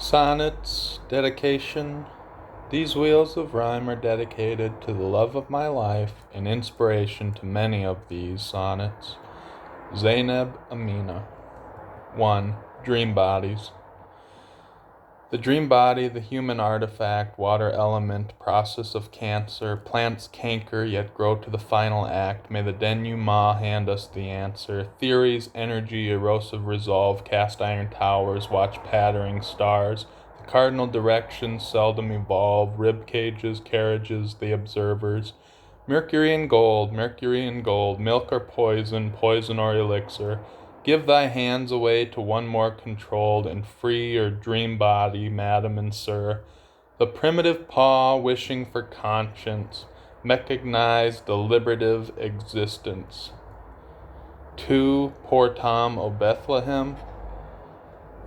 Sonnets, dedication. These wheels of rhyme are dedicated to the love of my life and inspiration to many of these sonnets. Zainab Amina. 1. Dream Bodies. The dream body, the human artifact, water element, process of cancer, plants canker yet grow to the final act. May the denouement hand us the answer. Theories, energy, erosive resolve, cast iron towers, watch pattering stars. The cardinal directions seldom evolve, rib cages, carriages, the observers. Mercury and gold, milk or poison, poison or elixir. Give thy hands away to one more controlled and free your dream body, madam and sir. The primitive paw wishing for conscience, mechanized deliberative existence. 2. Poor Tom o' Bethlehem.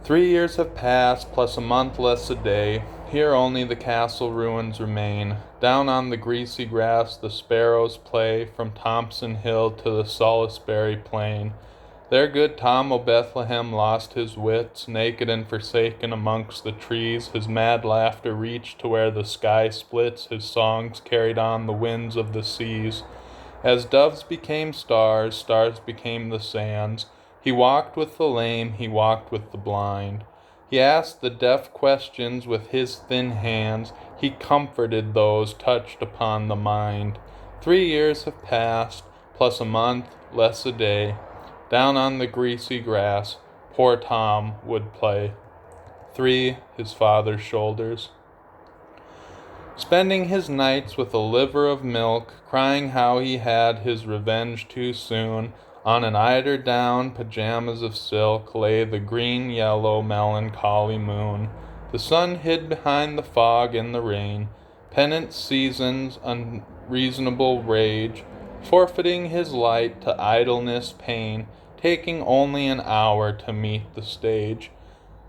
3 years have passed, plus a month less a day. Here only the castle ruins remain. Down on the greasy grass the sparrows play, from Thompson Hill to the Salisbury plain. There good Tom o' Bethlehem lost his wits, naked and forsaken amongst the trees. His mad laughter reached to where the sky splits, his songs carried on the winds of the seas. As doves became stars, stars became the sands. He walked with the lame, he walked with the blind. He asked the deaf questions with his thin hands. He comforted those touched upon the mind. 3 years have passed, plus a month, less a day. Down on the greasy grass, poor Tom would play. 3. His father's shoulders. Spending his nights with a liver of milk, crying how he had his revenge too soon, on an eider-down pajamas of silk lay the green-yellow melancholy moon. The sun hid behind the fog and the rain, penitent seasons, unreasonable rage, forfeiting his light to idleness, pain, taking only an hour to meet the stage.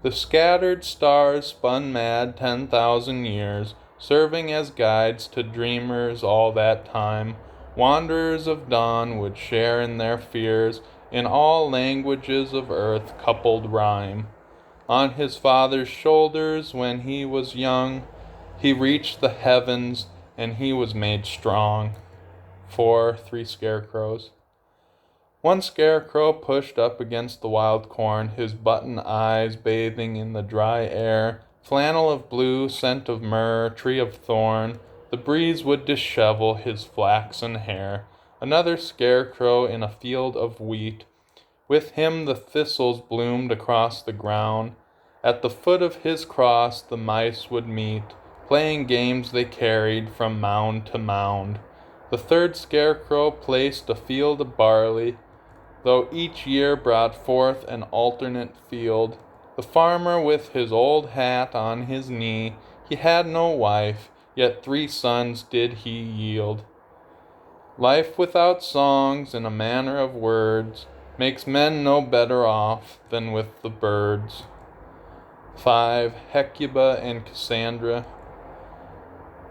The scattered stars spun mad 10,000 years, serving as guides to dreamers all that time. Wanderers of dawn would share in their fears, in all languages of earth coupled rhyme. On his father's shoulders when he was young, he reached the heavens and he was made strong. 4. 3 scarecrows. One scarecrow pushed up against the wild corn, his button eyes bathing in the dry air, flannel of blue, scent of myrrh, tree of thorn. The breeze would dishevel his flaxen hair. Another scarecrow in a field of wheat. With him the thistles bloomed across the ground. At the foot of his cross the mice would meet, playing games they carried from mound to mound. The third scarecrow placed a field of barley, though each year brought forth an alternate field. The farmer with his old hat on his knee, he had no wife, yet 3 sons did he yield. Life without songs and a manner of words makes men no better off than with the birds. 5. Hecuba and Cassandra.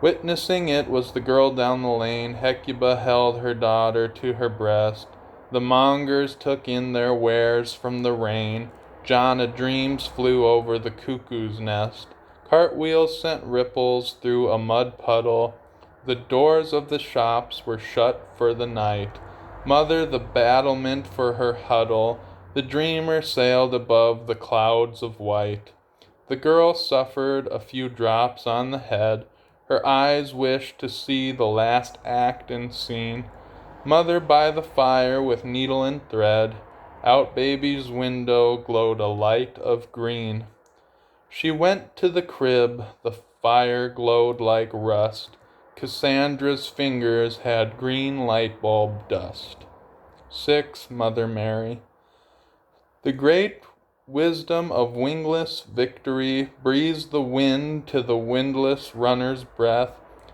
Witnessing it was the girl down the lane. Hecuba held her daughter to her breast. The mongers took in their wares from the rain. John a dreams flew over the cuckoo's nest. Cartwheels sent ripples through a mud puddle. The doors of the shops were shut for the night. Mother the battlement for her huddle. The dreamer sailed above the clouds of white. The girl suffered a few drops on the head. Her eyes wished to see the last act and scene. Mother by the fire with needle and thread. Out baby's window glowed a light of green. She went to the crib, the fire glowed like rust. Cassandra's fingers had green light bulb dust. 6. Mother Mary. The great wisdom of wingless victory breathes the wind to the windless runner's breath,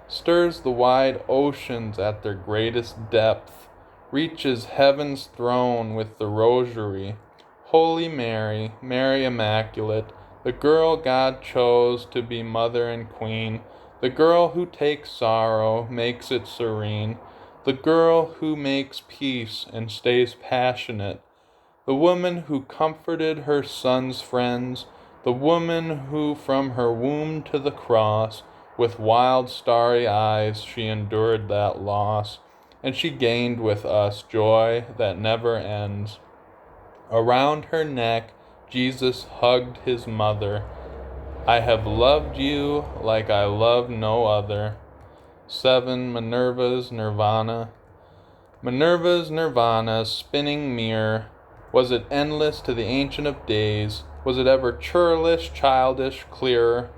stirs the wide oceans at their greatest depth, reaches heaven's throne with the rosary. Holy Mary, Mary Immaculate, the girl God chose to be mother and queen, the girl who takes sorrow, makes it serene, the girl who makes peace and stays passionate, the woman who comforted her son's friends, the woman who from her womb to the cross, with wild starry eyes she endured that loss, and she gained with us joy that never ends. Around her neck Jesus hugged his mother. I have loved you like I love no other. 7. Minerva's Nirvana. Minerva's Nirvana, spinning mirror, was it endless to the Ancient of Days? Was it ever churlish, childish, clearer?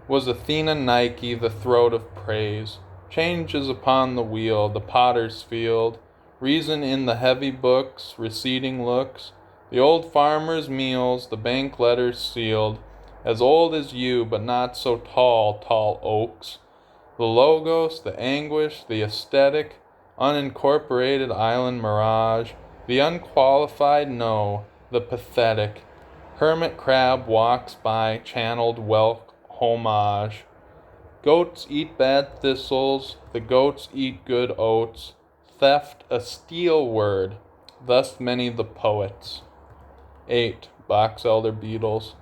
Was Athena Nike the throat of praise? Changes upon the wheel, the potter's field, reason in the heavy books, receding looks, the old farmer's meals, the bank letters sealed, as old as you, but not so tall, tall oaks, the logos, the anguish, the aesthetic, unincorporated island mirage, the unqualified no, the pathetic. Hermit crab walks by, channeled wealth homage. Goats eat bad thistles, the goats eat good oats. Theft a steel word, thus many the poets. 8. Box elder beetles.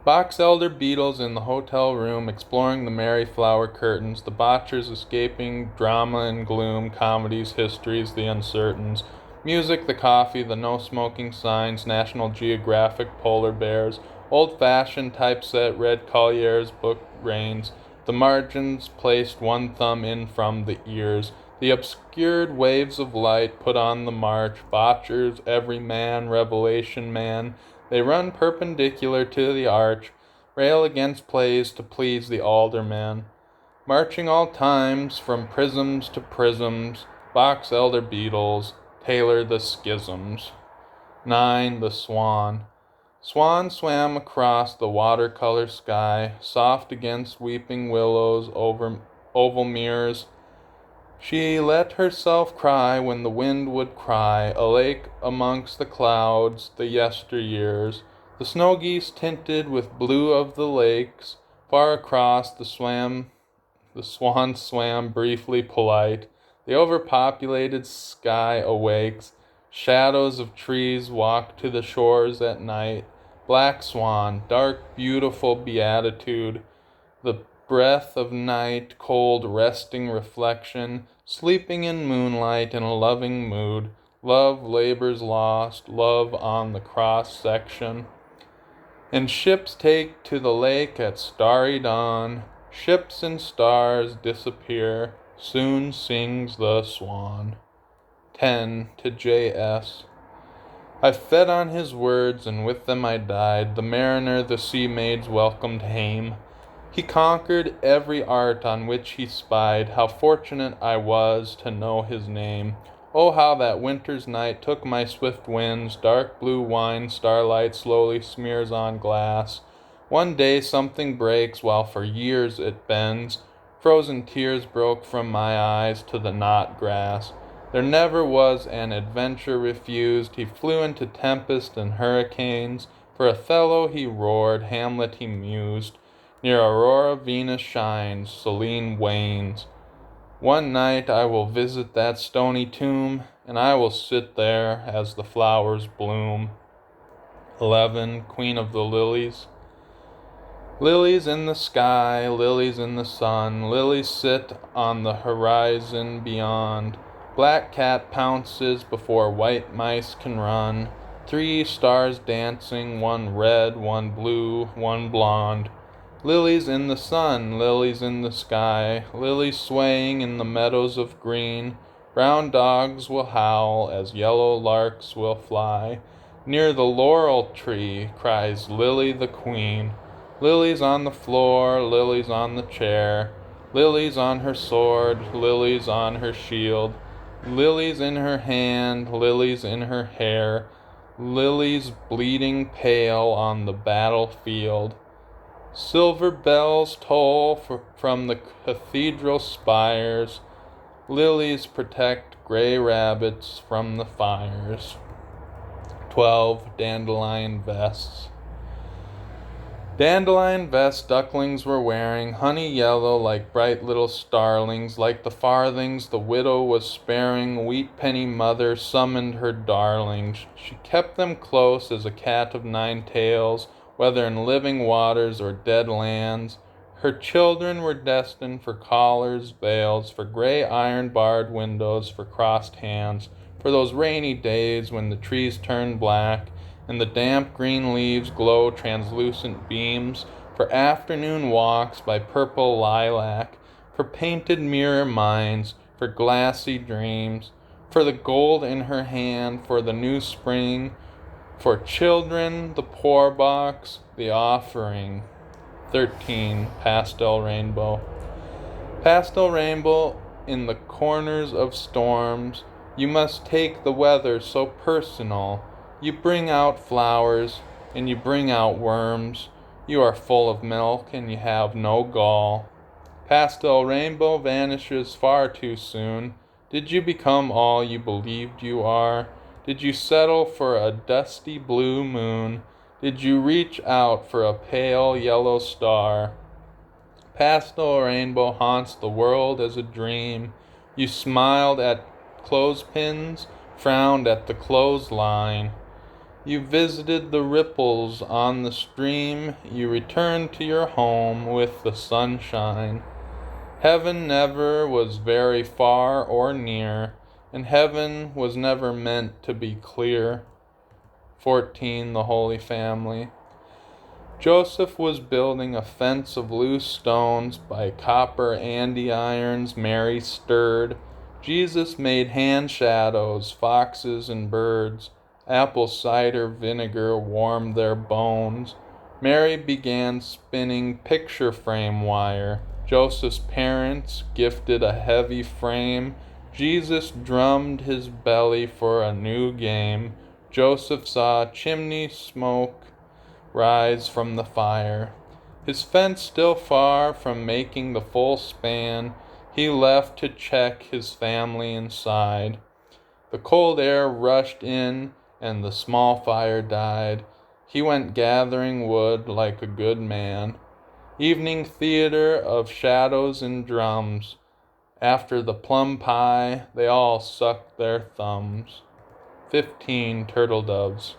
Box elder beetles in the hotel room, exploring the merry flower curtains, the botchers escaping drama and gloom, comedies, histories, the uncertains, music, the coffee, the no-smoking signs, National Geographic, polar bears, old-fashioned typeset, red Collier's book reins, the margins placed one thumb in from the ears, the obscured waves of light put on the march, botchers, every man, revelation man, they run perpendicular to the arch, rail against plays to please the alderman. Marching all times from prisms to prisms, box elder beetles, tailor the schisms. 9. The Swan. Swan swam across the watercolor sky, soft against weeping willows over oval mirrors. She let herself cry when the wind would cry, a lake amongst the clouds, the yesteryears. The snow geese tinted with blue of the lakes, far across the swan swam briefly polite. The overpopulated sky awakes, shadows of trees walk to the shores at night. Black swan, dark, beautiful beatitude, the breath of night, cold, resting reflection, sleeping in moonlight in a loving mood, love labors lost, love on the cross-section. And ships take to the lake at starry dawn, ships and stars disappear, soon sings the swan. 10. To J.S. I fed on his words, and with them I died, the mariner the sea maids welcomed hame. He conquered every art on which he spied. How fortunate I was to know his name. Oh, how that winter's night took my swift winds. Dark blue wine starlight slowly smears on glass. One day something breaks while for years it bends. Frozen tears broke from my eyes to the knot grass. There never was an adventure refused. He flew into tempest and hurricanes. For Othello he roared, Hamlet he mused. Near Aurora Venus shines, Selene wanes. One night I will visit that stony tomb, and I will sit there as the flowers bloom. 11. Queen of the Lilies. Lilies in the sky, lilies in the sun, lilies sit on the horizon beyond. Black cat pounces before white mice can run. 3 stars dancing, one red, one blue, one blonde. Lilies in the sun, lilies in the sky, lilies swaying in the meadows of green. Brown dogs will howl as yellow larks will fly. Near the laurel tree cries Lily the Queen. Lilies on the floor, lilies on the chair, lilies on her sword, lilies on her shield, lilies in her hand, lilies in her hair, lilies bleeding pale on the battlefield. Silver bells toll from the cathedral spires. Lilies protect gray rabbits from the fires. 12. Dandelion vests. Dandelion vests ducklings were wearing, honey yellow like bright little starlings, like the farthings the widow was sparing, wheat penny mother summoned her darlings. She kept them close as a cat of 9 tails, whether in living waters or dead lands. Her children were destined for collars, veils, for gray iron-barred windows, for crossed hands, for those rainy days when the trees turned black, and the damp green leaves glow translucent beams, for afternoon walks by purple lilac, for painted mirror minds, for glassy dreams, for the gold in her hand, for the new spring, for children, the poor box, the offering. 13. Pastel Rainbow. Pastel rainbow in the corners of storms, you must take the weather so personal. You bring out flowers, and you bring out worms. You are full of milk, and you have no gall. Pastel rainbow vanishes far too soon. Did you become all you believed you are? Did you settle for a dusty blue moon? Did you reach out for a pale yellow star? Pastel rainbow haunts the world as a dream. You smiled at clothespins, frowned at the clothesline. You visited the ripples on the stream. You returned to your home with the sunshine. Heaven never was very far or near, and heaven was never meant to be clear. 14. The Holy Family. Joseph was building a fence of loose stones by copper andirons Mary stirred. Jesus made hand shadows, foxes and birds. Apple cider vinegar warmed their bones. Mary began spinning picture frame wire. Joseph's parents gifted a heavy frame. Jesus drummed his belly for a new game. Joseph saw chimney smoke rise from the fire. His fence still far from making the full span, he left to check his family inside. The cold air rushed in, and the small fire died. He went gathering wood like a good man. Evening theater of shadows and drums. After the plum pie, they all sucked their thumbs. 15. Turtle doves.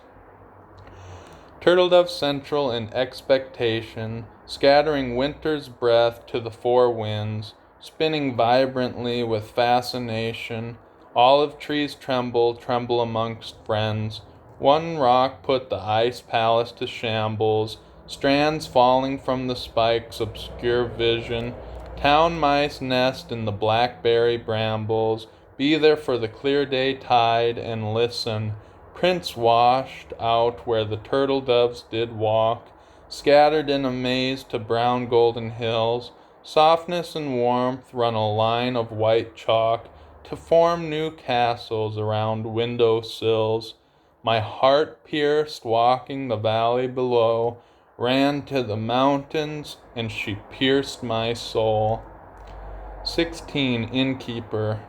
Turtle dove central in expectation, scattering winter's breath to the four winds, spinning vibrantly with fascination. Olive trees tremble amongst friends. One rock put the ice palace to shambles, strands falling from the spikes obscure vision. Town mice nest in the blackberry brambles, be there for the clear day tide and listen. Prints washed out where the turtle doves did walk, scattered in a maze to brown golden hills. Softness and warmth run a line of white chalk to form new castles around window sills. My heart pierced walking the valley below, ran to the mountains, and she pierced my soul. 16. Innkeeper.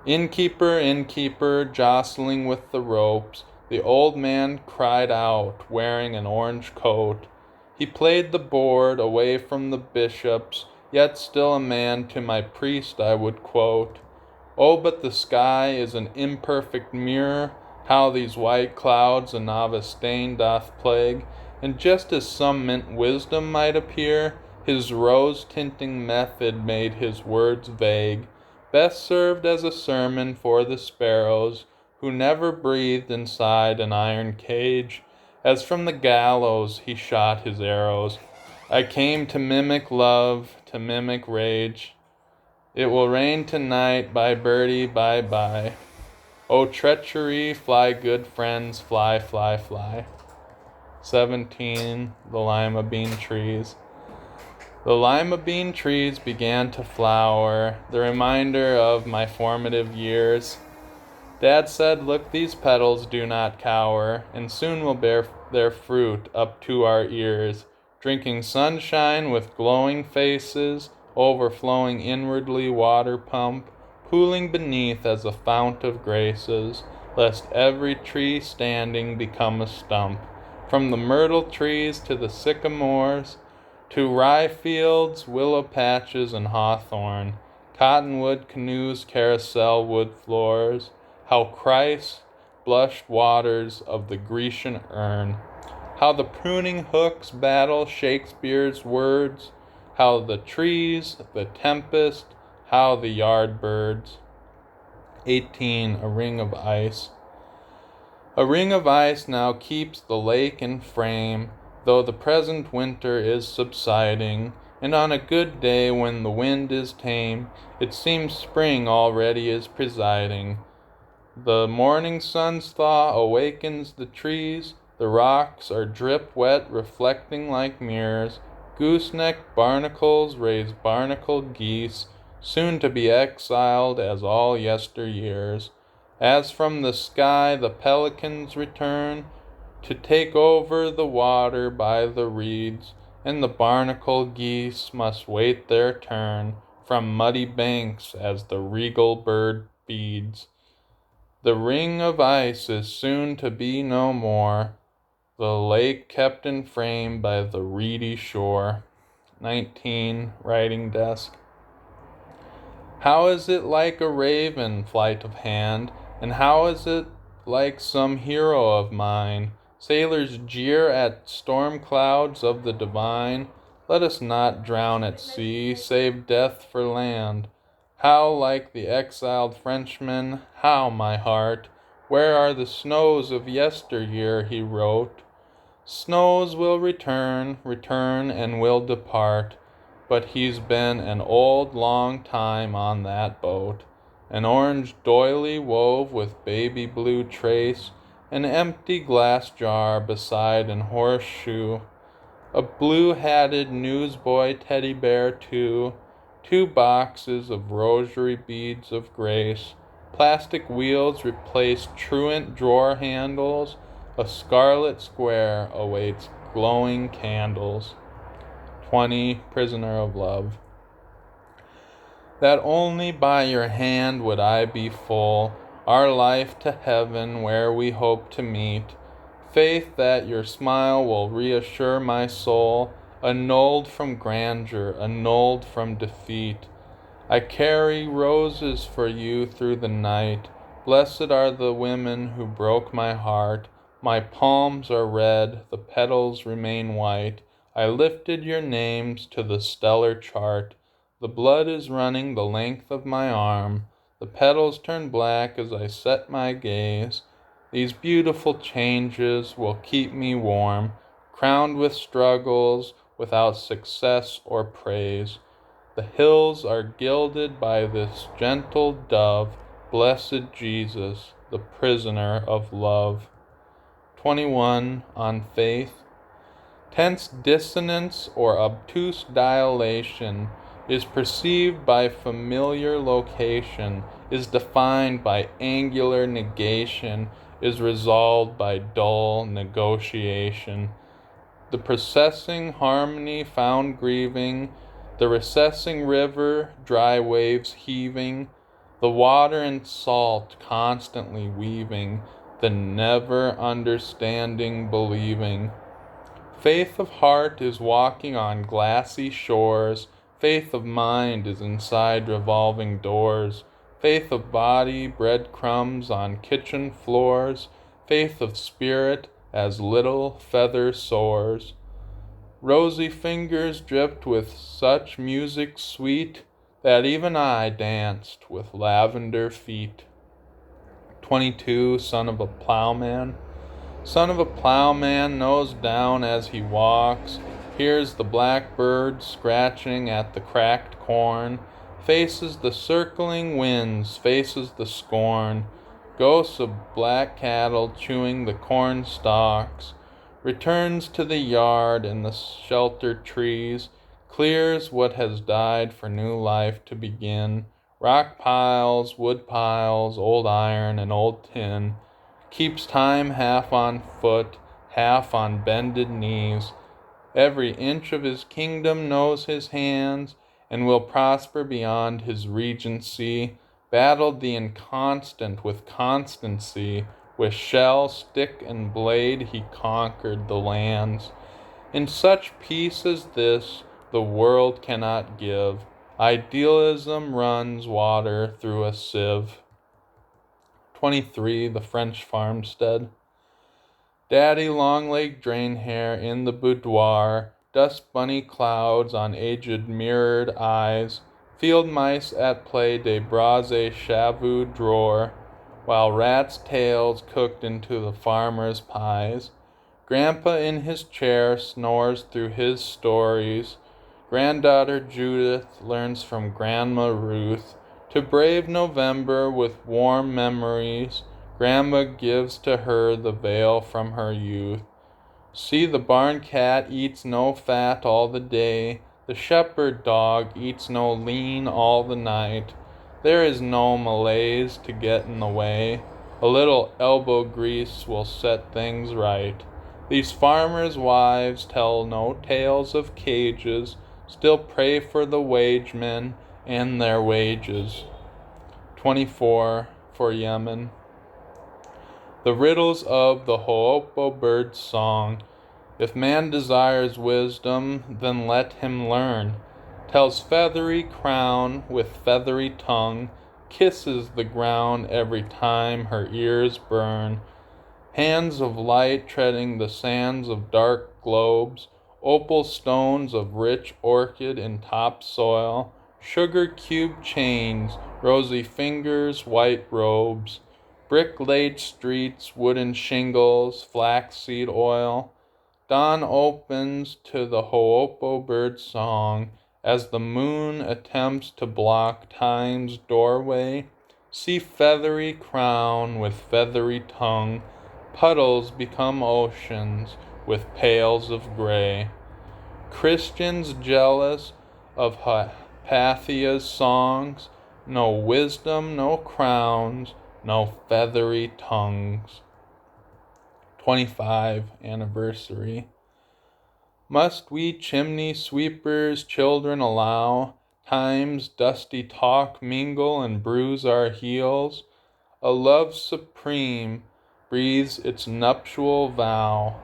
Innkeeper, jostling with the ropes, the old man cried out, wearing an orange coat. He played the board away from the bishops, yet still a man to my priest I would quote. Oh, but the sky is an imperfect mirror, how these white clouds a novice stain doth plague, and just as some mint wisdom might appear, his rose-tinting method made his words vague. Best served as a sermon for the sparrows, who never breathed inside an iron cage. As from the gallows he shot his arrows. I came to mimic love, to mimic rage. It will rain tonight, bye birdie, bye bye. Oh treachery, fly good friends, fly, fly, fly. 17. The lima bean trees. The lima bean trees began to flower, the reminder of my formative years. Dad said, look, these petals do not cower, and soon will bear their fruit up to our ears, drinking sunshine with glowing faces, overflowing inwardly water pump, pooling beneath as a fount of graces, lest every tree standing become a stump. from the myrtle trees to the sycamores, to rye fields, willow patches, and hawthorn, cottonwood canoes, carousel wood floors, how Christ blushed waters of the Grecian urn, how the pruning hooks battle Shakespeare's words, how the trees, the tempest, how the yard birds. 18. A ring of ice. A ring of ice now keeps the lake in frame, though the present winter is subsiding, and on a good day when the wind is tame, it seems spring already is presiding. The morning sun's thaw awakens the trees, the rocks are drip wet, reflecting like mirrors, gooseneck barnacles raise barnacled geese, soon to be exiled as all yesteryears. As from the sky the pelicans return to take over the water by the reeds, and the barnacle geese must wait their turn from muddy banks as the regal bird feeds. The ring of ice is soon to be no more, the lake kept in frame by the reedy shore. 19. Writing desk. How is it like a raven, flight of hand, and how is it like some hero of mine? Sailors jeer at storm clouds of the divine. Let us not drown at sea, save death for land. How like the exiled Frenchman, how, my heart, where are the snows of yesteryear, he wrote? Snows will return, and will depart, but he's been an old long time on that boat. An orange doily wove with baby blue trace, an empty glass jar beside an horseshoe, a blue-hatted newsboy teddy bear too, 2 boxes of rosary beads of grace, plastic wheels replace truant drawer handles, a scarlet square awaits glowing candles. 20. Prisoner of love. That only by your hand would I be full, our life to heaven where we hope to meet. Faith that your smile will reassure my soul, annulled from grandeur, annulled from defeat. I carry roses for you through the night. Blessed are the women who broke my heart. My palms are red, the petals remain white. I lifted your names to the stellar chart. The blood is running the length of my arm. The petals turn black as I set my gaze. These beautiful changes will keep me warm, crowned with struggles, without success or praise. The hills are gilded by this gentle dove, blessed Jesus, the prisoner of love. 21. On faith. Tense dissonance or obtuse dilation is perceived by familiar location, is defined by angular negation, is resolved by dull negotiation. The processing harmony found grieving, the recessing river, dry waves heaving, the water and salt constantly weaving, the never understanding believing. Faith of heart is walking on glassy shores, faith of mind is inside revolving doors, faith of body, breadcrumbs on kitchen floors, faith of spirit as little feather sores. Rosy fingers dripped with such music sweet that even I danced with lavender feet. 22. Son of a plowman. Son of a plowman nose down as he walks, hears the blackbird scratching at the cracked corn, faces the circling winds, faces the scorn, ghosts of black cattle chewing the corn stalks, returns to the yard and the sheltered trees, clears what has died for new life to begin, rock piles, wood piles, old iron and old tin, keeps time half on foot, half on bended knees. Every inch of his kingdom knows his hands, and will prosper beyond his regency, battled the inconstant with constancy, With shell, stick, and blade he conquered the lands. In such peace as this, the world cannot give. Idealism runs water through a sieve. 23. The French Farmstead. Daddy long-legged drain hair in the boudoir, dust bunny clouds on aged mirrored eyes, field mice at play de brase chavou drawer, while rats' tails cooked into the farmer's pies. Grandpa in his chair snores through his stories. Granddaughter Judith learns from Grandma Ruth to brave November with warm memories. Grandma gives to her the veil from her youth. See, the barn cat eats no fat all the day. The shepherd dog eats no lean all the night. There is no malaise to get in the way. A little elbow grease will set things right. These farmers' wives tell no tales of cages, still pray for the wagemen and their wages. 24. For Yemen. The riddles of the Hoopoe bird's song. If man desires wisdom, then let him learn. Tells feathery crown with feathery tongue, kisses the ground every time her ears burn. Hands of light treading the sands of dark globes, opal stones of rich orchid in topsoil, sugar cube chains, rosy fingers, white robes, brick-laid streets, wooden shingles, flaxseed oil. Dawn opens to the Hoopoe bird's song as the moon attempts to block time's doorway. See feathery crown with feathery tongue, puddles become oceans with pails of gray. Christians jealous of Hypathia's songs, no wisdom, no crowns, no feathery tongues. 25. Anniversary. Must we chimney sweepers' children allow time's dusty talk mingle and bruise our heels? A love supreme breathes its nuptial vow.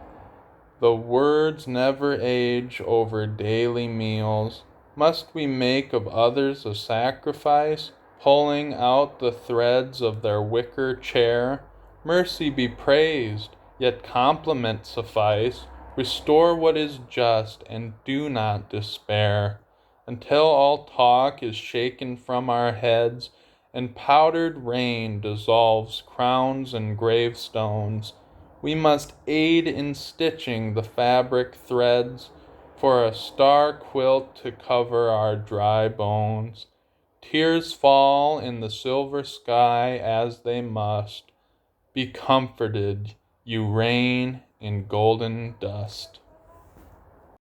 The words never age over daily meals. Must we make of others a sacrifice, pulling out the threads of their wicker chair? Mercy be praised, yet compliment suffice. Restore what is just, and do not despair. Until all talk is shaken from our heads, and powdered rain dissolves crowns and gravestones, we must aid in stitching the fabric threads, for a star quilt to cover our dry bones. Tears fall in the silver sky as they must. Be comforted, you reign in golden dust.